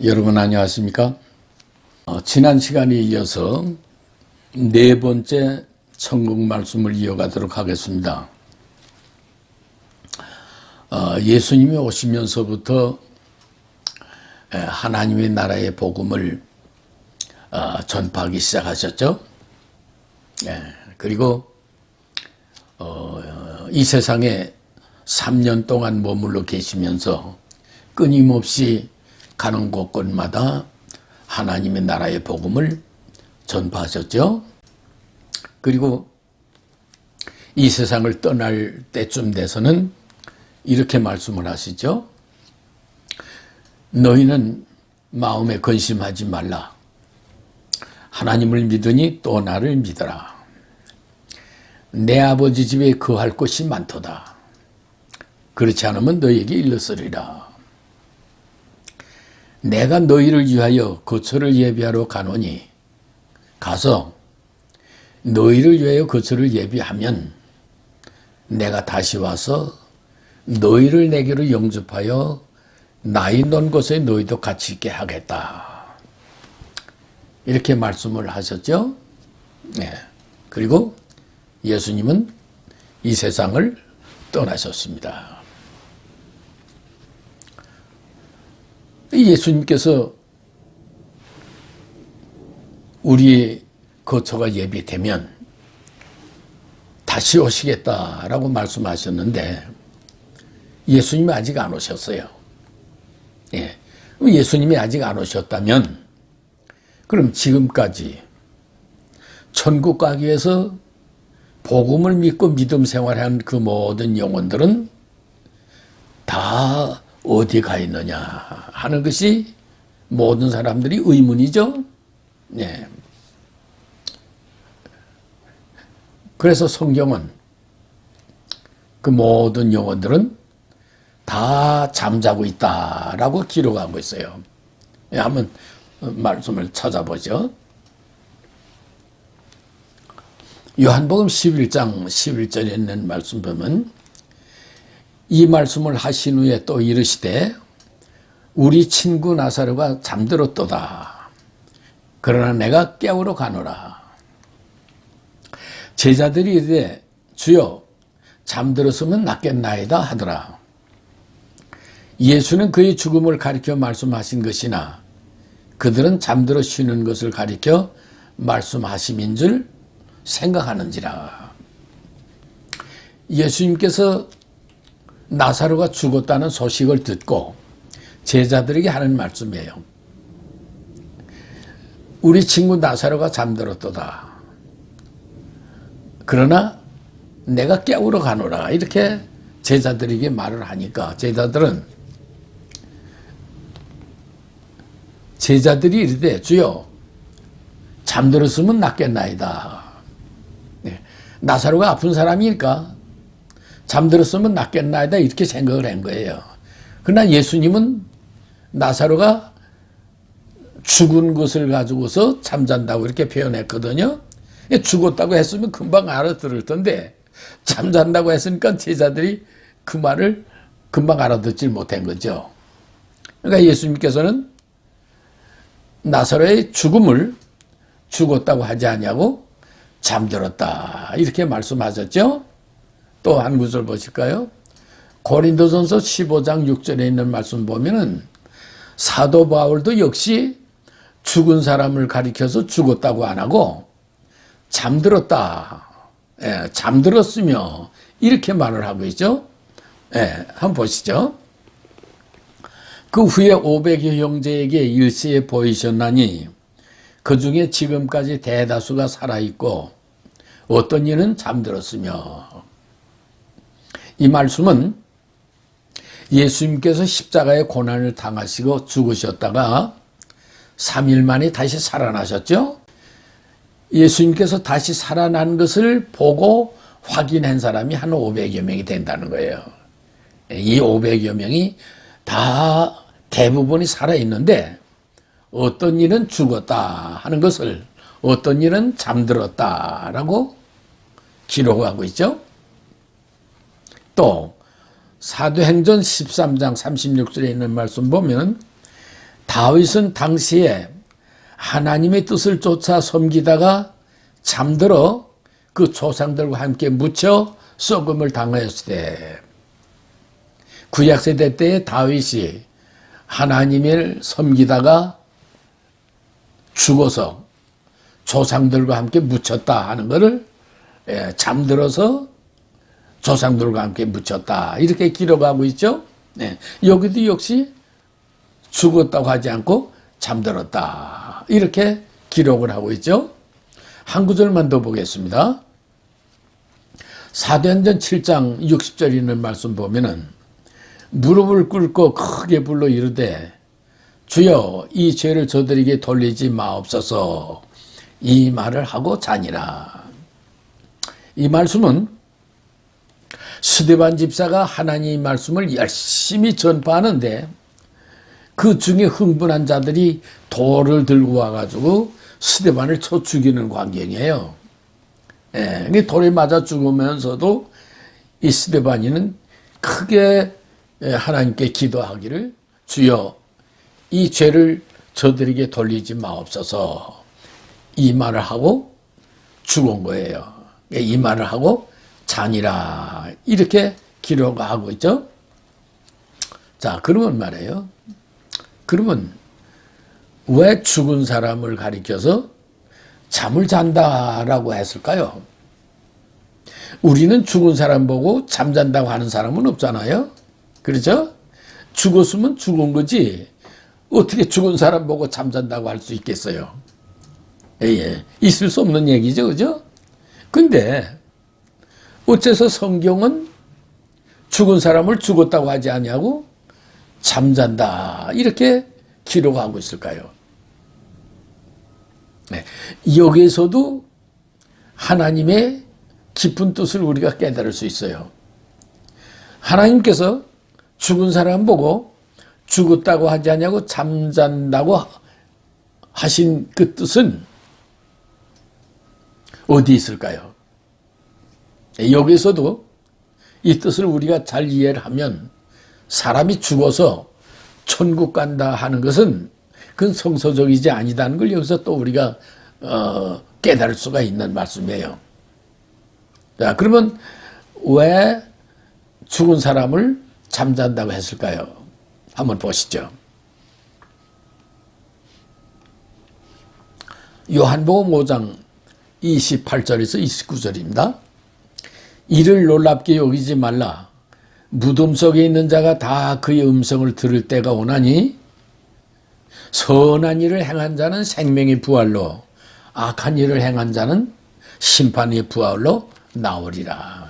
여러분 안녕하십니까? 지난 시간에 이어서 네 번째 천국 말씀을 이어가도록 하겠습니다. 예수님이 오시면서부터 하나님의 나라의 복음을 전파하기 시작하셨죠. 그리고 이 세상에 3년 동안 머물러 계시면서 끊임없이 가는 곳곳마다 하나님의 나라의 복음을 전파하셨죠. 그리고 이 세상을 떠날 때쯤 돼서는 이렇게 말씀을 하시죠. 너희는 마음에 근심하지 말라. 하나님을 믿으니 또 나를 믿어라. 내 아버지 집에 거할 곳이 많도다. 그렇지 않으면 너희에게 일렀으리라. 내가 너희를 위하여 거처를 예비하러 가노니 가서 너희를 위하여 거처를 예비하면 내가 다시 와서 너희를 내게로 영접하여 나 있는 곳에 너희도 같이 있게 하겠다. 이렇게 말씀을 하셨죠. 그리고 예수님은 이 세상을 떠나셨습니다. 예수님께서 우리의 거처가 예비되면 다시 오시겠다라고 말씀하셨는데 예수님이 아직 안 오셨어요. 예수님이 아직 안 오셨다면 그럼 지금까지 천국 가기 위해서 복음을 믿고 믿음 생활한 그 모든 영혼들은 다 어디 가 있느냐 하는 것이 모든 사람들이 의문이죠. 그래서 성경은 그 모든 영혼들은 다 잠자고 있다라고 기록하고 있어요. 한번 말씀을 찾아보죠. 요한복음 11장 11절에 있는 말씀 보면 이 말씀을 하신 후에 또 이르시되 우리 친구 나사로가 잠들었도다. 그러나 내가 깨우러 가노라. 제자들이 이르되 주여 잠들었으면 낫겠나이다 하더라. 예수는 그의 죽음을 가리켜 말씀하신 것이나 그들은 잠들어 쉬는 것을 가리켜 말씀하심인 줄 생각하는지라. 예수님께서 나사로가 죽었다는 소식을 듣고 제자들에게 하는 말씀이에요. 우리 친구 나사로가 잠들었도다. 그러나 내가 깨우러 가노라. 이렇게 제자들에게 말을 하니까 제자들이 이르되 주여 잠들었으면 낫겠나이다. 나사로가 아픈 사람이니까 잠들었으면 낫겠나이다 이렇게 생각을 한 거예요. 그러나 예수님은 나사로가 죽은 것을 가지고서 잠잔다고 이렇게 표현했거든요. 죽었다고 했으면 금방 알아들을 텐데 잠잔다고 했으니까 제자들이 그 말을 금방 알아듣질 못한 거죠. 그러니까 예수님께서는 나사로의 죽음을 죽었다고 하지 않냐고 잠들었다 이렇게 말씀하셨죠. 또 한 구절 보실까요? 고린도전서 15장 6절에 있는 말씀 보면은 사도 바울도 역시 죽은 사람을 가리켜서 죽었다고 안 하고 잠들었다. 잠들었으며 이렇게 말을 하고 있죠. 한번 보시죠. 그 후에 500여 형제에게 일시에 보이셨나니 그 중에 지금까지 대다수가 살아있고 어떤 이는 잠들었으며. 이 말씀은 예수님께서 십자가의 고난을 당하시고 죽으셨다가 3일 만에 다시 살아나셨죠. 예수님께서 다시 살아난 것을 보고 확인한 사람이 한 500여 명이 된다는 거예요. 이 500여 명이 다 대부분이 살아있는데 어떤 일은 죽었다 하는 것을 어떤 일은 잠들었다라고 기록하고 있죠. 또 사도행전 13장 36절에 있는 말씀 보면 다윗은 당시에 하나님의 뜻을 쫓아 섬기다가 잠들어 그 조상들과 함께 묻혀 썩음을 당하였을 때, 구약세대 때의 다윗이 하나님을 섬기다가 죽어서 조상들과 함께 묻혔다 하는 것을 잠들어서 조상들과 함께 묻혔다 이렇게 기록하고 있죠. 여기도 역시 죽었다고 하지 않고 잠들었다 이렇게 기록을 하고 있죠. 한 구절만 더 보겠습니다. 사도행전 7장 60절에 있는 말씀 보면은 무릎을 꿇고 크게 불러 이르되 주여 이 죄를 저들에게 돌리지 마옵소서 이 말을 하고 자니라. 이 말씀은 스데반 집사가 하나님의 말씀을 열심히 전파하는데 그 중에 흥분한 자들이 돌을 들고 와가지고 스데반을 쳐 죽이는 광경이에요. 돌에 맞아 죽으면서도 이 스데반이는 크게 하나님께 기도하기를 주여 이 죄를 저들에게 돌리지 마옵소서 이 말을 하고 죽은 거예요. 이 말을 하고 자니라 이렇게 기록하고 있죠. 자, 그러면 말이에요. 그러면 왜 죽은 사람을 가리켜서 잠을 잔다라고 했을까요? 우리는 죽은 사람 보고 잠잔다고 하는 사람은 없잖아요. 그렇죠? 죽었으면 죽은 거지 어떻게 죽은 사람 보고 잠잔다고 할 수 있겠어요? 있을 수 없는 얘기죠. 그죠? 근데 어째서 성경은 죽은 사람을 죽었다고 하지 않냐고 잠잔다 이렇게 기록하고 있을까요? 여기에서도 하나님의 깊은 뜻을 우리가 깨달을 수 있어요. 하나님께서 죽은 사람 보고 죽었다고 하지 않냐고 잠잔다고 하신 그 뜻은 어디 있을까요? 여기서도 이 뜻을 우리가 잘 이해를 하면 사람이 죽어서 천국 간다 하는 것은 그건 성서적이지 아니다는 걸 여기서 또 우리가 깨달을 수가 있는 말씀이에요. 자, 그러면 왜 죽은 사람을 잠잔다고 했을까요? 한번 보시죠. 요한복음 5장 28절에서 29절입니다. 이를 놀랍게 여기지 말라. 무덤 속에 있는 자가 다 그의 음성을 들을 때가 오나니 선한 일을 행한 자는 생명의 부활로 악한 일을 행한 자는 심판의 부활로 나오리라.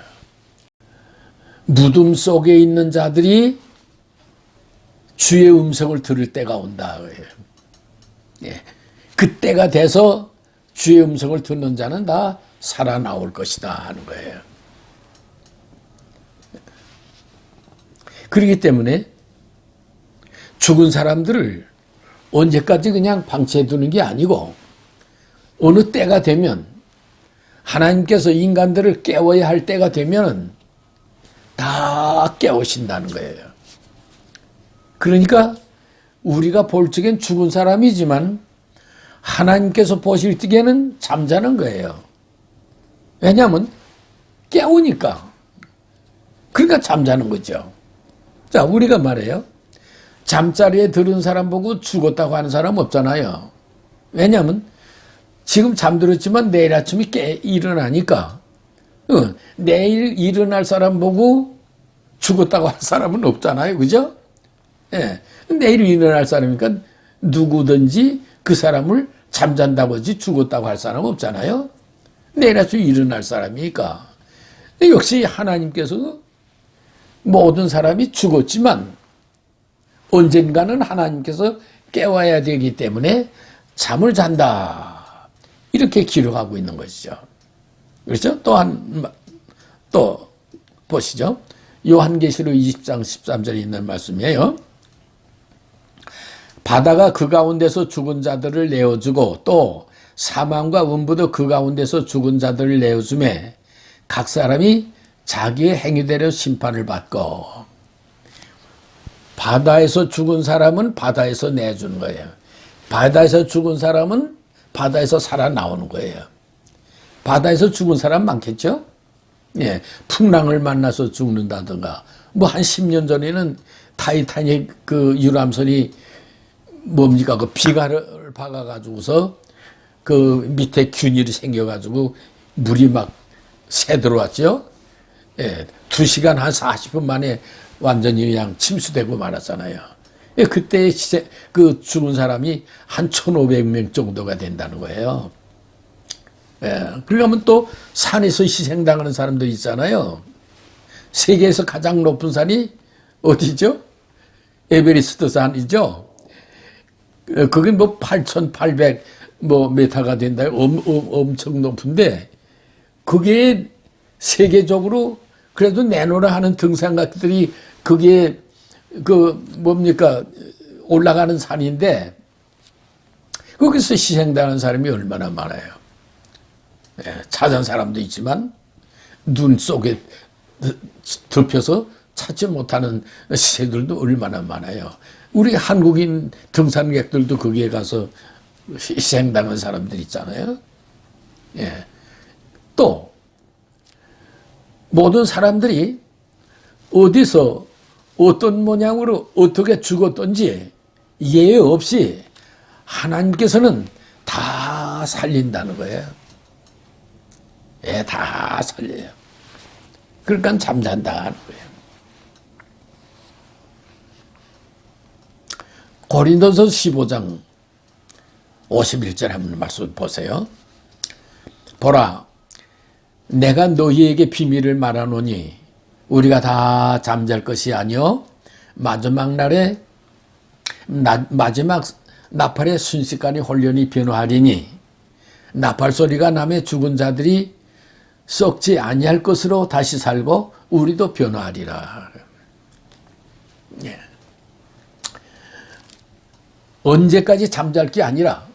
무덤 속에 있는 자들이 주의 음성을 들을 때가 온다. 그때가 돼서 주의 음성을 듣는 자는 다 살아나올 것이다 하는 거예요. 그렇기 때문에 죽은 사람들을 언제까지 그냥 방치해 두는 게 아니고 어느 때가 되면 하나님께서 인간들을 깨워야 할 때가 되면 다 깨우신다는 거예요. 그러니까 우리가 볼 적엔 죽은 사람이지만 하나님께서 보실 적에는 잠자는 거예요. 왜냐하면 깨우니까. 그러니까 잠자는 거죠. 자, 우리가 말해요. 잠자리에 들은 사람 보고 죽었다고 하는 사람 없잖아요. 왜냐하면 지금 잠들었지만 내일 아침에 일어나니까 내일 일어날 사람 보고 죽었다고 할 사람은 없잖아요. 그죠? 내일 일어날 사람이니까 누구든지 그 사람을 잠잔다고 하지 죽었다고 할 사람은 없잖아요. 내일 아침에 일어날 사람이니까. 역시 하나님께서도 모든 사람이 죽었지만 언젠가는 하나님께서 깨워야 되기 때문에 잠을 잔다. 이렇게 기록하고 있는 것이죠. 그렇죠? 또 보시죠. 요한계시록 20장 13절에 있는 말씀이에요. 바다가 그 가운데서 죽은 자들을 내어주고 또 사망과 음부도 그 가운데서 죽은 자들을 내어주매 각 사람이 자기의 행위대로 심판을 받고. 바다에서 죽은 사람은 바다에서 내주는 거예요. 바다에서 죽은 사람은 바다에서 살아나오는 거예요. 바다에서 죽은 사람 많겠죠? 예, 풍랑을 만나서 죽는다든가, 뭐 한 10년 전에는 타이타닉 그 유람선이 뭡니까? 그 비가를 박아가지고서 그 밑에 균일이 생겨가지고 물이 막 새 들어왔죠? 예, 2시간 한 40분 만에 완전히 그냥 침수되고 말았잖아요. 예, 그때 그 죽은 사람이 한 1,500명 정도가 된다는 거예요. 예, 그러면 또 산에서 희생당하는 사람들이 있잖아요. 세계에서 가장 높은 산이 어디죠? 에베레스트 산이죠. 그게 뭐 8,800 뭐 메타가 된다. 엄청 높은데 그게 세계적으로 그래도 내놓으라 하는 등산객들이 그게 그 뭡니까 올라가는 산인데 거기서 희생당하는 사람이 얼마나 많아요. 예, 찾은 사람도 있지만 눈 속에 덮여서 찾지 못하는 시세들도 얼마나 많아요. 우리 한국인 등산객들도 거기에 가서 희생당한 사람들 있잖아요. 예. 또 모든 사람들이 어디서 어떤 모양으로 어떻게 죽었던지 예외 없이 하나님께서는 다 살린다는 거예요. 예, 다 살려요. 그러니까 잠잔다 하는 거예요. 고린도서 15장 51절 한번 말씀 보세요. 보라, 내가 너희에게 비밀을 말하노니 우리가 다 잠잘 것이 아니요 마지막 날에 마지막 나팔의 순식간에 혼련히 변화하리니 나팔 소리가 나매 죽은 자들이 썩지 아니할 것으로 다시 살고 우리도 변화하리라. 예. 언제까지 잠잘 게 아니라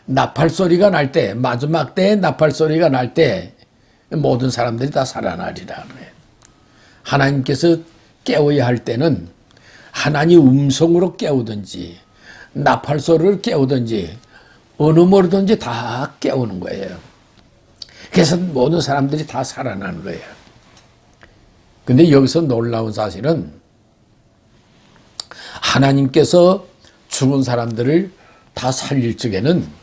나팔 소리가 날 때, 마지막 때에 나팔 소리가 날 때 모든 사람들이 다 살아나리라. 하나님께서 깨워야 할 때는 하나님 음성으로 깨우든지 나팔 소리를 깨우든지 어느 모르든지 다 깨우는 거예요. 그래서 모든 사람들이 다 살아나는 거예요. 근데 여기서 놀라운 사실은 하나님께서 죽은 사람들을 다 살릴 적에는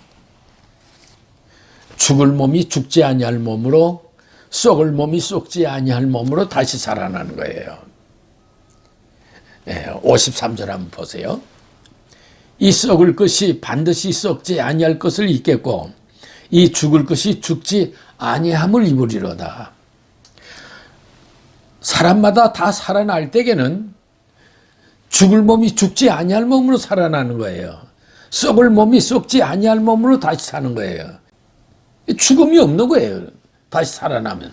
죽을 몸이 죽지 아니할 몸으로 썩을 몸이 썩지 아니할 몸으로 다시 살아나는 거예요. 53절 한번 보세요. 이 썩을 것이 반드시 썩지 아니할 것을 입겠고 이 죽을 것이 죽지 아니함을 입으리로다. 사람마다 다 살아날 때에는 죽을 몸이 죽지 아니할 몸으로 살아나는 거예요. 썩을 몸이 썩지 아니할 몸으로 다시 사는 거예요. 죽음이 없는 거예요. 다시 살아나면.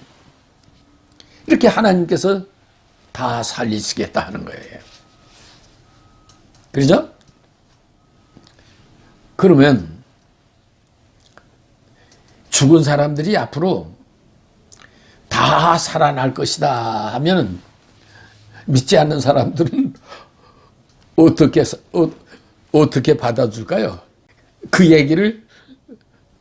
이렇게 하나님께서 다 살리시겠다 하는 거예요. 그렇죠? 그러면 죽은 사람들이 앞으로 다 살아날 것이다 하면 믿지 않는 사람들은 어떻게 받아줄까요? 그 얘기를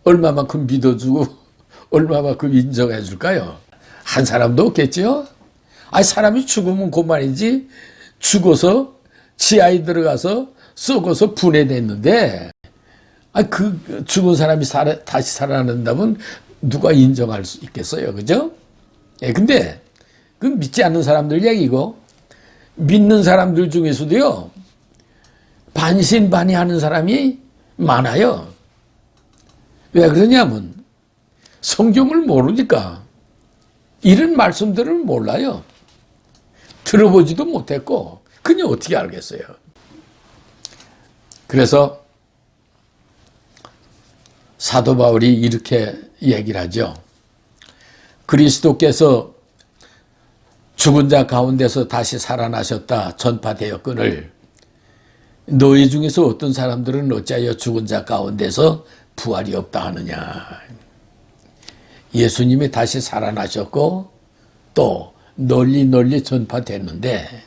얼마만큼 믿어주고 얼마만큼 인정해 줄까요? 한 사람도 없겠죠? 아니 사람이 죽으면 그만이지 죽어서 지하에 들어가서 썩어서 분해됐는데 그 죽은 사람이 다시 살아난다면 누가 인정할 수 있겠어요? 그죠? 예, 근데 그 믿지 않는 사람들 얘기고 믿는 사람들 중에서도요 반신반의하는 사람이 많아요. 왜 그러냐면 성경을 모르니까 이런 말씀들을 몰라요. 들어보지도 못했고 그냥 어떻게 알겠어요. 그래서 사도 바울이 이렇게 얘기를 하죠. 그리스도께서 죽은 자 가운데서 다시 살아나셨다 전파되었거늘 너희 중에서 어떤 사람들은 어찌하여 죽은 자 가운데서 부활이 없다 하느냐. 예수님이 다시 살아나셨고 또 널리 전파됐는데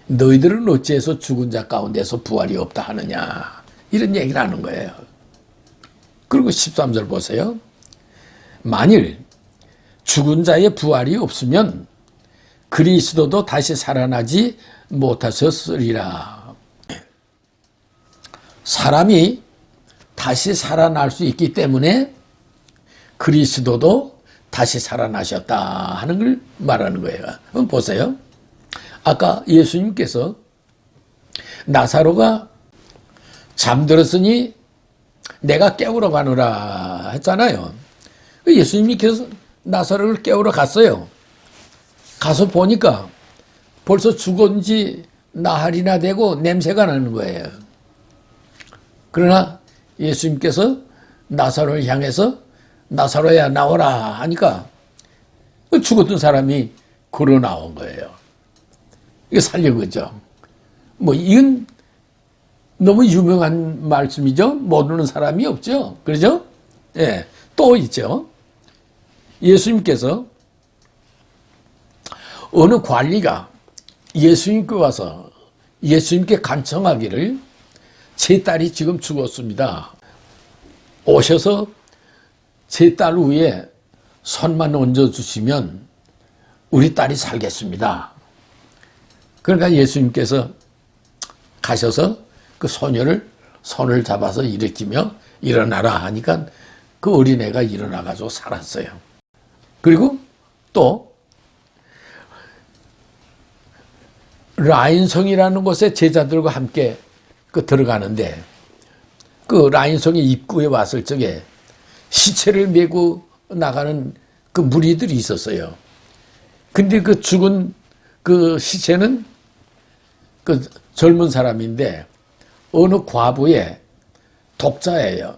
너희들은 어찌해서 죽은 자 가운데서 부활이 없다 하느냐, 이런 얘기를 하는 거예요. 그리고 13절 보세요. 만일 죽은 자의 부활이 없으면 그리스도도 다시 살아나지 못하셨으리라. 사람이 다시 살아날 수 있기 때문에 그리스도도 다시 살아나셨다 하는 걸 말하는 거예요. 한번 보세요. 아까 예수님께서 나사로가 잠들었으니 내가 깨우러 가노라 했잖아요. 예수님께서 나사로를 깨우러 갔어요. 가서 보니까 벌써 죽은 지 나흘이나 되고 냄새가 나는 거예요. 그러나 예수님께서 나사로를 향해서 나사로야 나오라 하니까 죽었던 사람이 걸어 나온 거예요. 이거 살린 거죠. 뭐 이건 너무 유명한 말씀이죠. 모르는 사람이 없죠. 그렇죠? 예. 또 있죠. 예수님께서 어느 관리가 예수님께 와서 예수님께 간청하기를 제 딸이 지금 죽었습니다. 오셔서 제 딸 위에 손만 얹어주시면 우리 딸이 살겠습니다. 그러니까 예수님께서 가셔서 그 소녀를 손을 잡아서 일으키며 일어나라 하니까 그 어린애가 일어나가지고 살았어요. 그리고 또 라인성이라는 곳에 제자들과 함께 들어가는데 그 라인성의 입구에 왔을 적에 시체를 메고 나가는 그 무리들이 있었어요. 근데 그 죽은 그 시체는 그 젊은 사람인데 어느 과부의 독자예요.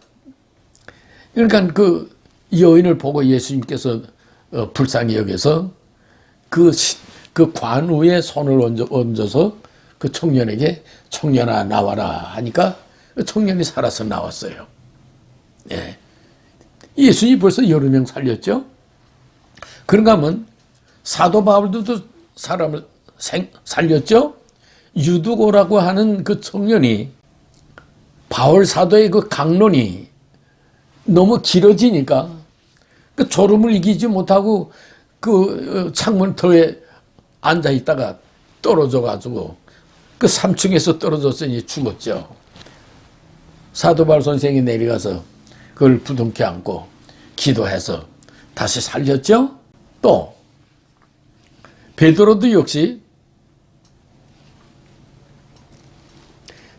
그러니까 그 여인을 보고 예수님께서 불쌍히 여겨서 그 관우에 손을 얹어서 그 청년에게 청년아 나와라 하니까 그 청년이 살아서 나왔어요. 예. 예수님이 벌써 여러 명 살렸죠. 그런가 하면 사도 바울도 사람을 살렸죠. 유두고라고 하는 그 청년이 바울 사도의 그 강론이 너무 길어지니까 그 졸음을 이기지 못하고 그 창문 터에 앉아 있다가 떨어져 가지고 그 3층에서 떨어졌으니 죽었죠. 사도 바울 선생이 내려가서 그걸 부둥켜 안고 기도해서 다시 살렸죠. 또 베드로도 역시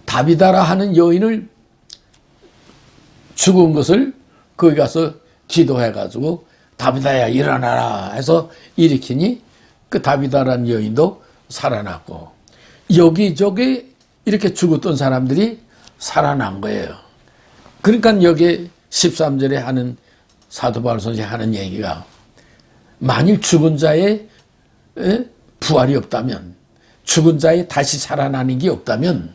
다비다라 하는 여인을 죽은 것을 거기 가서 기도해가지고 다비다야 일어나라 해서 일으키니 그 다비다라는 여인도 살아났고 여기저기 이렇게 죽었던 사람들이 살아난 거예요. 그러니까 여기 13절에 하는 사도 바울 선생이 하는 얘기가 만일 죽은 자의 부활이 없다면 죽은 자의 다시 살아나는 게 없다면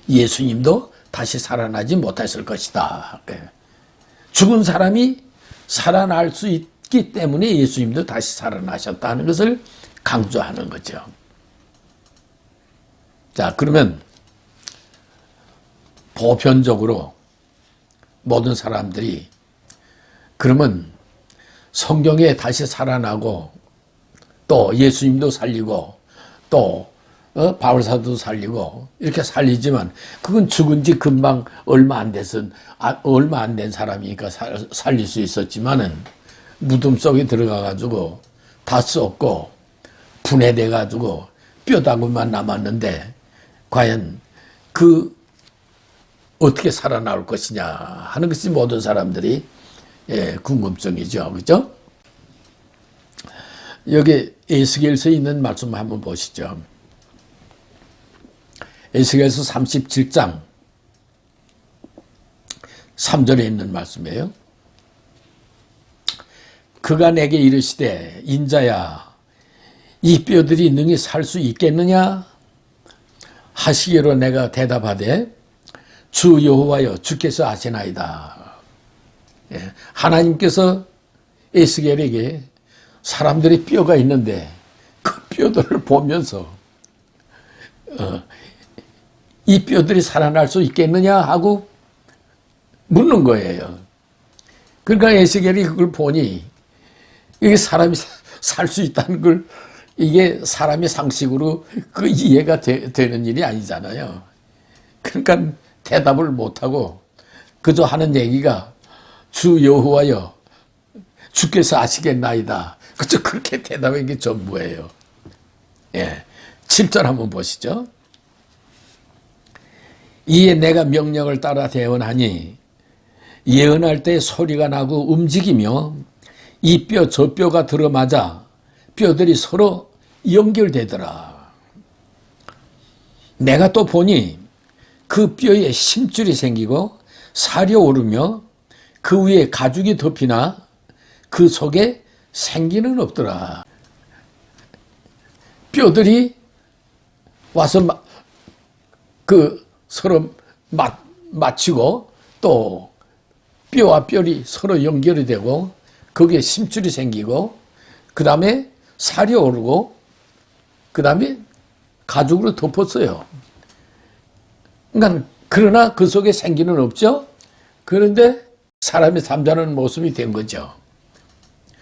예수님도 다시 살아나지 못했을 것이다. 죽은 사람이 살아날 수 있기 때문에 예수님도 다시 살아나셨다는 것을 강조하는 거죠. 자, 그러면 보편적으로 모든 사람들이 그러면 성경에 다시 살아나고 또 예수님도 살리고 또 바울사도 살리고 이렇게 살리지만 그건 죽은 지 금방 얼마 안 된 사람이니까 살릴 수 있었지만은 무덤 속에 들어가 가지고 다 썩고 분해돼 가지고 뼈다구만 남았는데 과연 그 어떻게 살아나올 것이냐 하는 것이 모든 사람들이 궁금증이죠. 그렇죠? 여기 에스겔서에 있는 말씀 한번 보시죠. 에스겔서 37장 3절에 있는 말씀이에요. 그가 내게 이르시되 인자야 이 뼈들이 능히 살 수 있겠느냐 하시기로 내가 대답하되 주 여호와여 주께서 아시나이다. 하나님께서 에스겔에게 사람들의 뼈가 있는데 그 뼈들을 보면서 이 뼈들이 살아날 수 있겠느냐 하고 묻는 거예요. 그러니까 에스겔이 그걸 보니 이게 사람이 살 수 있다는 걸 이게 사람의 상식으로 그 이해가 되는 일이 아니잖아요. 그러니까 대답을 못하고 그저 하는 얘기가 주 여호와여 주께서 아시겠나이다. 그저 그렇게 대답한 게 전부예요. 예, 7절 한번 보시죠. 이에 내가 명령을 따라 대언하니 예언할 때 소리가 나고 움직이며 이 뼈 저 뼈가 들어맞아 뼈들이 서로 연결되더라. 내가 또 보니 그 뼈에 심줄이 생기고 살이 오르며 그 위에 가죽이 덮이나 그 속에 생기는 없더라. 뼈들이 와서 서로 맞추고 또 뼈와 뼈이 서로 연결이 되고 거기에 심줄이 생기고 그 다음에 살이 오르고 그 다음에 가죽으로 덮었어요. 그러니까 그러나 그 속에 생기는 없죠. 그런데 사람이 잠자는 모습이 된 거죠.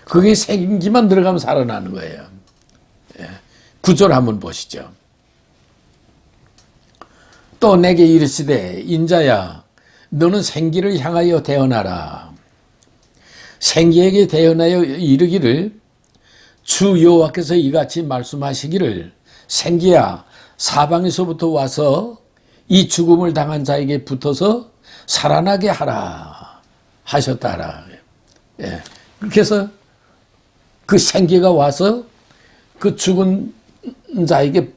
그게 생기만 들어가면 살아나는 거예요. 9절 한번 보시죠. 또 내게 이르시되 인자야 너는 생기를 향하여 대언하라. 생기에게 대언하여 이르기를 주 여호와께서 이같이 말씀하시기를 생기야 사방에서부터 와서 이 죽음을 당한 자에게 붙어서 살아나게 하라 하셨다라. 예. 그렇게 해서 그 생기가 와서 그 죽은 자에게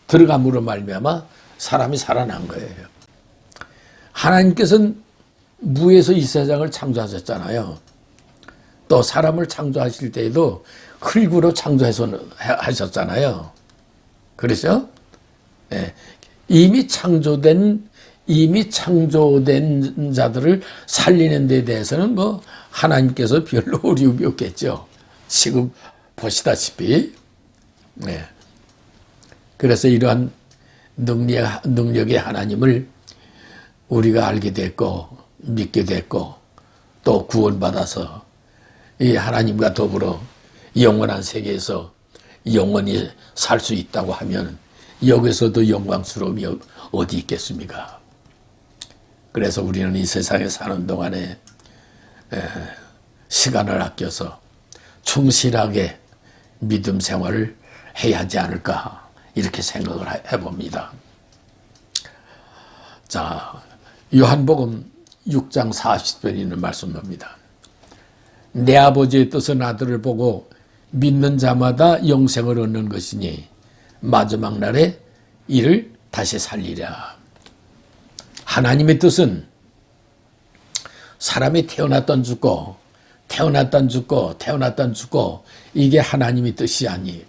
들어감으로 말미암아 사람이 살아난 거예요. 하나님께서는 무에서 이 세상을 창조하셨잖아요. 또 사람을 창조하실 때에도 흙으로 창조하셨잖아요. 그렇죠? 네. 이미 창조된 자들을 살리는 데 대해서는 뭐 하나님께서 별로 어려움이 없겠죠. 지금 보시다시피. 네. 그래서 이러한 능력의 하나님을 우리가 알게 됐고 믿게 됐고 또 구원받아서 이 하나님과 더불어 영원한 세계에서 영원히 살 수 있다고 하면 여기서도 영광스러움이 어디 있겠습니까? 그래서 우리는 이 세상에 사는 동안에 시간을 아껴서 충실하게 믿음 생활을 해야 하지 않을까 이렇게 생각을 해봅니다. 자, 요한복음 6장 40절에 있는 말씀입니다. 내 아버지의 뜻은 아들을 보고 믿는 자마다 영생을 얻는 것이니 마지막 날에 이를 다시 살리랴. 하나님의 뜻은 사람이 태어났던 죽고 이게 하나님의 뜻이 아니에요.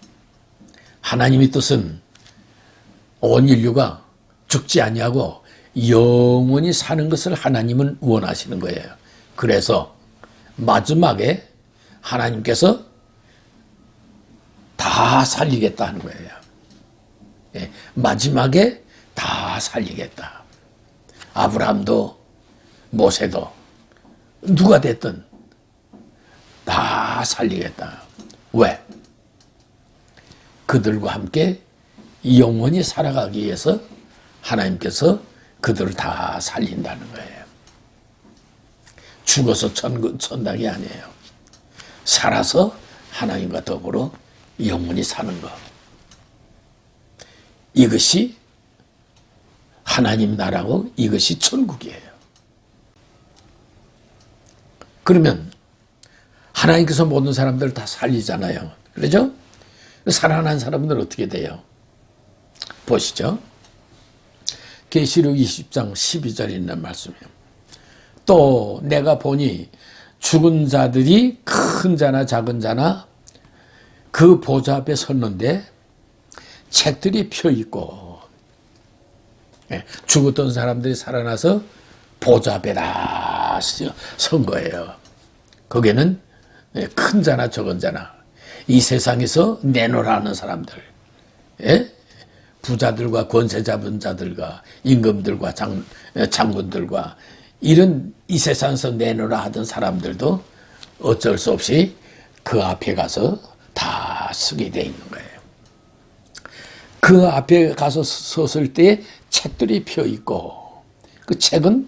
하나님의 뜻은 온 인류가 죽지 아니하고 영원히 사는 것을 하나님은 원하시는 거예요. 그래서 마지막에 하나님께서 다 살리겠다는 거예요. 예, 마지막에 다 살리겠다. 아브라함도 모세도 누가 됐든 다 살리겠다. 왜? 그들과 함께 영원히 살아가기 위해서 하나님께서 그들을 다 살린다는 거예요. 죽어서 천당이 아니에요. 살아서 하나님과 더불어 영원히 사는 것. 이것이 하나님 나라고 이것이 천국이에요. 그러면 하나님께서 모든 사람들을 다 살리잖아요. 그렇죠? 살아난 사람들은 어떻게 돼요? 보시죠. 계시록 20장 12절에 있는 말씀이에요. 또 내가 보니 죽은 자들이 큰 자나 작은 자나 그 보좌 앞에 섰는데 책들이 펴 있고, 죽었던 사람들이 살아나서 보좌 앞에 다 선 거예요. 거기에는 큰 자나 적은 자나 이 세상에서 내놓으라는 사람들, 부자들과 권세 잡은 자들과 임금들과 장군들과 이런 이 세상에서 내놓으라 하던 사람들도 어쩔 수 없이 그 앞에 가서 다 서게 돼 있는 거예요. 그 앞에 가서 섰을 때 책들이 펴 있고 그 책은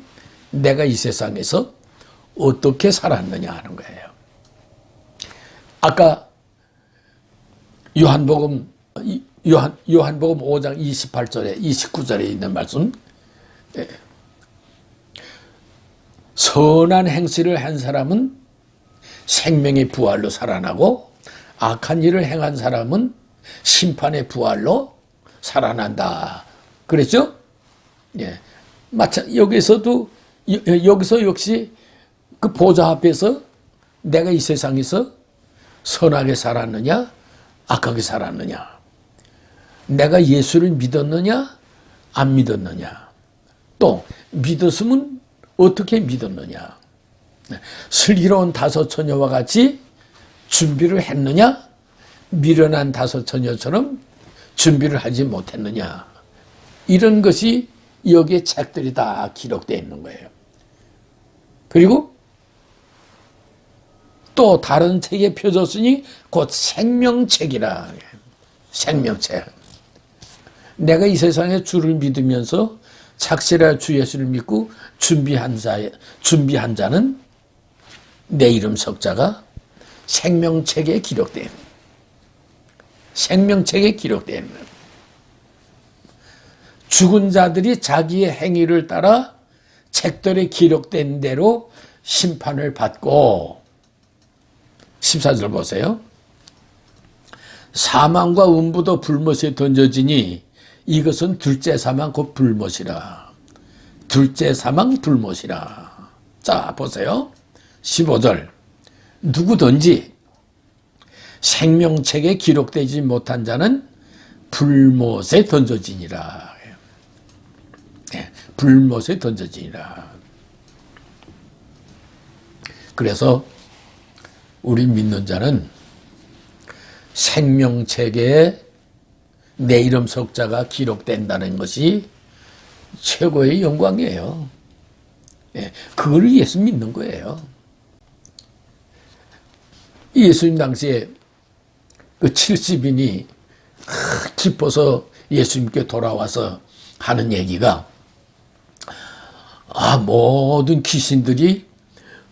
내가 이 세상에서 어떻게 살았느냐 하는 거예요. 아까 요한복음 5장 28절에 29절에 있는 말씀, 선한 행실을 한 사람은 생명의 부활로 살아나고 악한 일을 행한 사람은 심판의 부활로 살아난다. 그랬죠? 예. 여기서 역시 그 보좌 앞에서 내가 이 세상에서 선하게 살았느냐, 악하게 살았느냐, 내가 예수를 믿었느냐, 안 믿었느냐, 또 믿었으면 어떻게 믿었느냐, 슬기로운 다섯 처녀와 같이 준비를 했느냐, 미련한 다섯 처녀처럼 준비를 하지 못했느냐, 이런 것이 여기에 책들이 다 기록되어 있는 거예요. 그리고 또 다른 책에 펴졌으니 곧 생명책이라. 생명책. 내가 이 세상에 주를 믿으면서 착실한 주 예수를 믿고 준비한 자는 내 이름 석자가 생명책에 기록된, 생명책에 기록된, 죽은 자들이 자기의 행위를 따라 책들에 기록된 대로 심판을 받고, 14절 보세요. 사망과 음부도 불못에 던져지니 이것은 둘째 사망 곧 불못이라. 둘째 사망 불못이라. 자, 보세요. 15절. 누구든지 생명책에 기록되지 못한 자는 불못에 던져지니라. 네, 불못에 던져지니라. 그래서 우리 믿는 자는 생명책에 내 이름 석자가 기록된다는 것이 최고의 영광이에요. 예, 그걸 위해서 믿는 거예요. 예수님 당시에 그 70인이 기뻐서 예수님께 돌아와서 하는 얘기가, 모든 귀신들이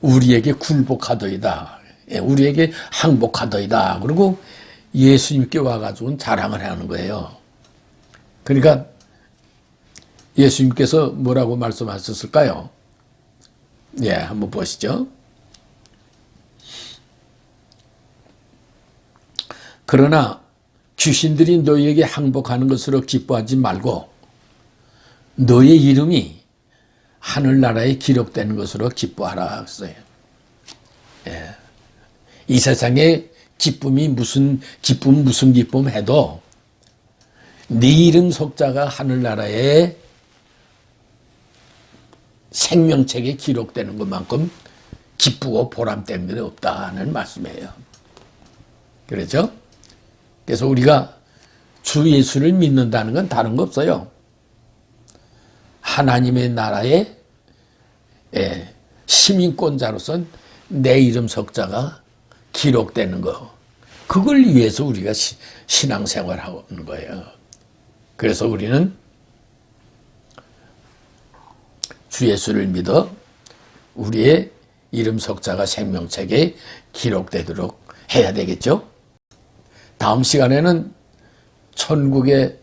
우리에게 굴복하더이다. 우리에게 항복하더이다. 그리고 예수님께 와가지고 자랑을 하는 거예요. 그러니까 예수님께서 뭐라고 말씀하셨을까요? 예, 한번 보시죠. 그러나 귀신들이 너희에게 항복하는 것으로 기뻐하지 말고 너의 이름이 하늘나라에 기록되는 것으로 기뻐하라 했어요. 예. 이 세상에 기쁨이 무슨 기쁨 해도 네 이름 석자가 하늘나라에 생명책에 기록되는 것만큼 기쁘고 보람된 게 없다는 말씀이에요. 그렇죠? 그래서 우리가 주 예수를 믿는다는 건 다른 거 없어요. 하나님의 나라의 시민권자로선 내 이름 석자가 기록되는 거, 그걸 위해서 우리가 신앙생활하는 거예요. 그래서 우리는 주 예수를 믿어 우리의 이름 석자가 생명책에 기록되도록 해야 되겠죠. 다음 시간에는 천국의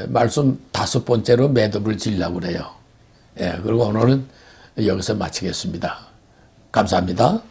말씀 5번째로 매듭을 지으려고 그래요. 그리고 오늘은 여기서 마치겠습니다. 감사합니다.